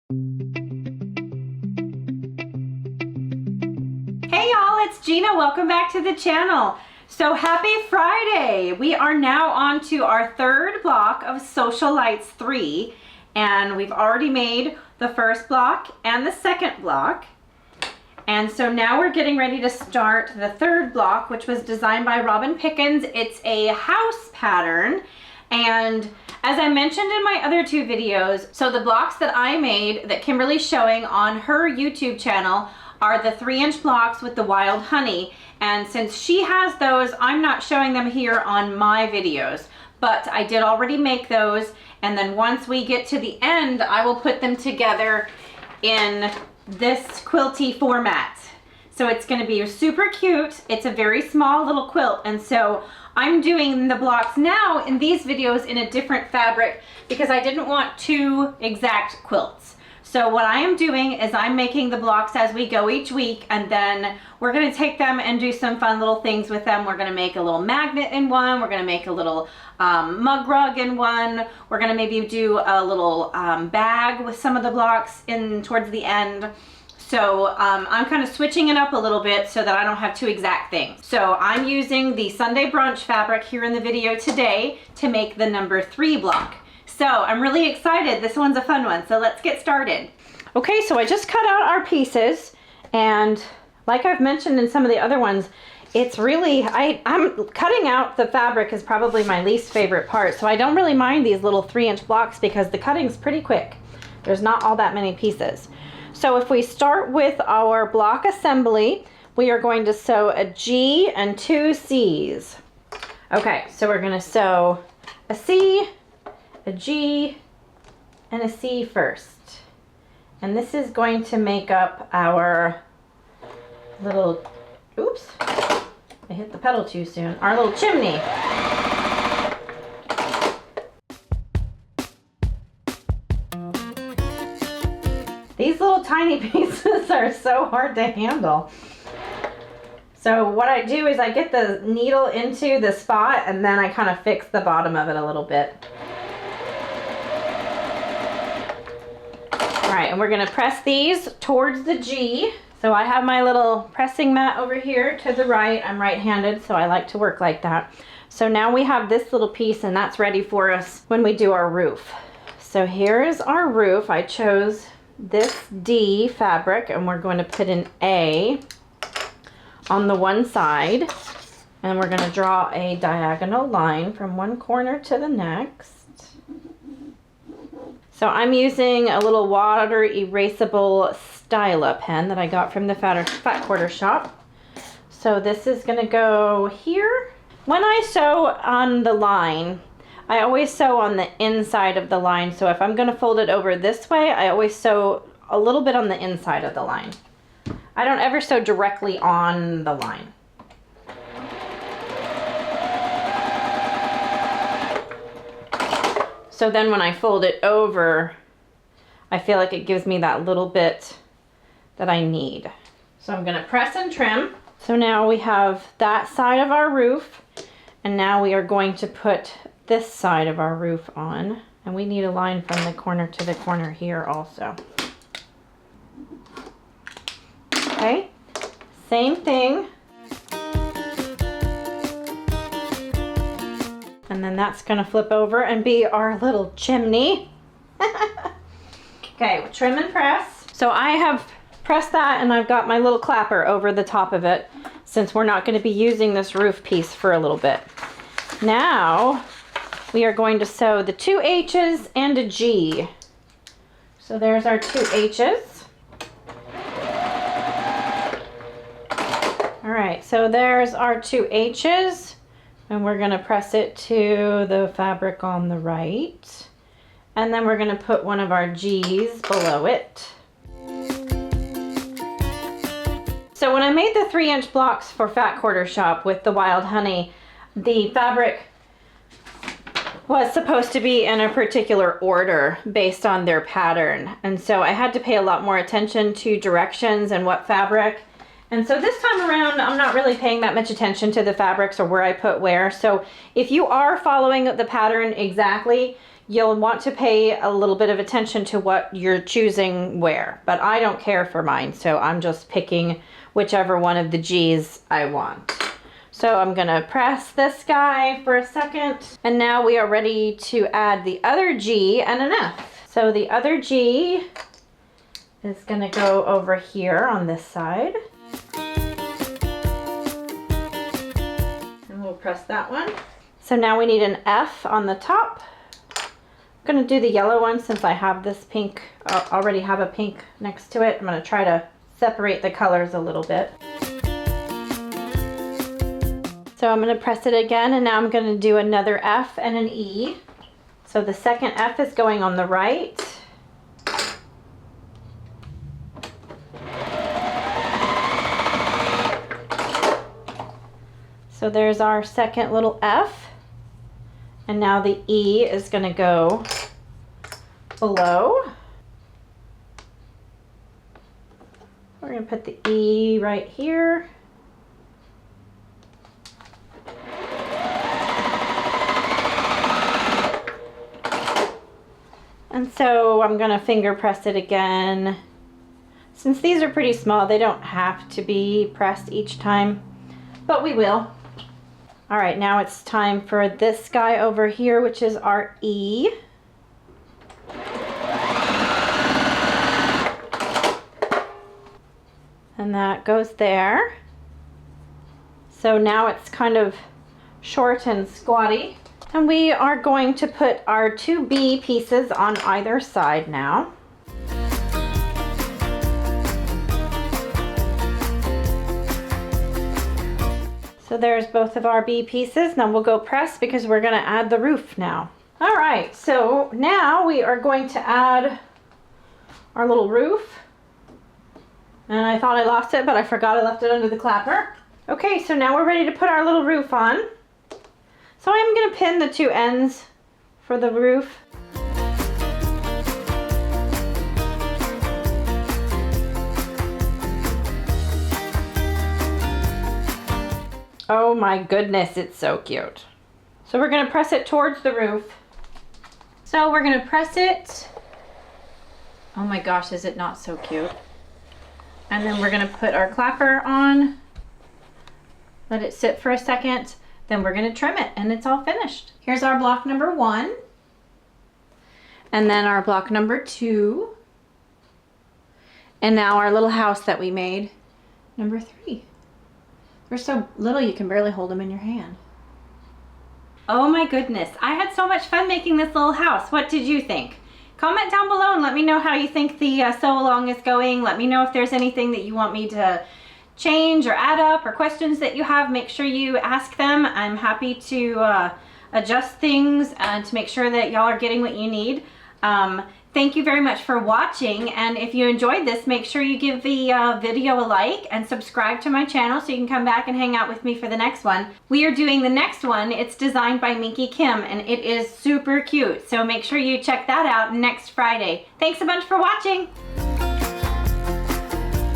Hey y'all, it's Gina. Welcome back to the channel. So happy Friday. We are now on to our third block of Sewcialites 3, and we've already made the first block and the second block. And so now we're getting ready to start the third block, which was designed by Robin Pickens. It's a house pattern, and as I mentioned in my other two videos, so the blocks that I made that Kimberly's showing on her YouTube channel are the 3-inch blocks with the wild honey. And since she has those, I'm not showing them here on my videos, but I did already make those. And then once we get to the end, I will put them together in this quilty format. So it's going to be super cute. It's a very small little quilt, and so I'm doing the blocks now in these videos in a different fabric because I didn't want two exact quilts. So what I am doing is I'm making the blocks as we go each week, and then we're going to take them and do some fun little things with them. We're going to make a little magnet in one. We're going to make a little mug rug in one. We're going to maybe do a little bag with some of the blocks in towards the end. So I'm kind of switching it up a little bit so that I don't have two exact things. So I'm using the Sunday brunch fabric here in the video today to make the number 3 block. So I'm really excited. This one's a fun one. So let's get started. Okay, so I just cut out our pieces, and like I've mentioned in some of the other ones, it's really, I'm cutting out the fabric is probably my least favorite part. So I don't really mind these little 3-inch blocks because the cutting's pretty quick. There's not all that many pieces. So if we start with our block assembly, we are going to sew a G and 2 C's. Okay, so we're going to sew a C, a G, and a C first. And this is going to make up our little, oops, I hit the pedal too soon, our little chimney. These little tiny pieces are so hard to handle. So what I do is I get the needle into the spot, and then I kind of fix the bottom of it a little bit. All right, and we're gonna press these towards the G. So I have my little pressing mat over here to the right. I'm right-handed, so I like to work like that. So now we have this little piece, and that's ready for us when we do our roof. So here's our roof. I chose this D fabric, and we're going to put an A on the one side, and we're going to draw a diagonal line from one corner to the next. So I'm using a little water erasable Styla pen that I got from the Fat Quarter shop. So this is going to go here. When I sew on the line, I always sew on the inside of the line. So if I'm going to fold it over this way, I always sew a little bit on the inside of the line. I don't ever sew directly on the line. So then when I fold it over, I feel like it gives me that little bit that I need. So I'm going to press and trim. So now we have that side of our roof, and now we are going to put this side of our roof on, and we need a line from the corner to the corner here also. Okay, same thing. And then that's gonna flip over and be our little chimney. Okay, we'll trim and press. So I have pressed that, and I've got my little clapper over the top of it since we're not gonna be using this roof piece for a little bit. Now, we are going to sew the 2 H's and a G. So there's our 2 H's. All right, so there's our 2 H's, and we're gonna press it to the fabric on the right. And then we're gonna put one of our G's below it. So when I made the 3-inch blocks for Fat Quarter Shop with the wild honey, the fabric was supposed to be in a particular order based on their pattern. And so I had to pay a lot more attention to directions and what fabric. And so this time around, I'm not really paying that much attention to the fabrics or where I put where. So if you are following the pattern exactly, you'll want to pay a little bit of attention to what you're choosing where, but I don't care for mine, so I'm just picking whichever one of the G's I want. So I'm gonna press this guy for a second, and now we are ready to add the other G and an F. So the other G is gonna go over here on this side. And we'll press that one. So now we need an F on the top. I'm gonna do the yellow one since I have this pink, already have a pink next to it. I'm gonna try to separate the colors a little bit. So I'm gonna press it again, and now I'm gonna do another F and an E. So the second F is going on the right. So there's our second little F. And now the E is gonna go below. We're gonna put the E right here. And so I'm gonna finger press it again. Since these are pretty small, they don't have to be pressed each time, but we will. All right, now it's time for this guy over here, which is our E. And that goes there. So now it's kind of short and squatty. And we are going to put our two B pieces on either side now. So there's both of our B pieces. Now we'll go press because we're gonna add the roof now. All right, so now we are going to add our little roof. And I thought I lost it, but I forgot I left it under the clapper. Okay, so now we're ready to put our little roof on. So I'm gonna pin the two ends for the roof. Oh my goodness, it's so cute. So we're gonna press it towards the roof. So we're gonna press it. Oh my gosh, is it not so cute? And then we're gonna put our clapper on, let it sit for a second, then we're gonna trim it and it's all finished. Here's our block number 1. And then our block number 2. And now our little house that we made, number 3. They're so little you can barely hold them in your hand. Oh my goodness, I had so much fun making this little house. What did you think? Comment down below and let me know how you think the sew along is going. Let me know if there's anything that you want me to change or add up, or questions that you have. Make sure you ask them. I'm happy to adjust things to make sure that y'all are getting what you need. Thank you very much for watching, and if you enjoyed this, make sure you give the video a like and subscribe to my channel so you can come back and hang out with me for the next one. We are doing the next one. It's designed by Minky Kim, and it is super cute, so make sure you check that out next Friday. Thanks a bunch for watching.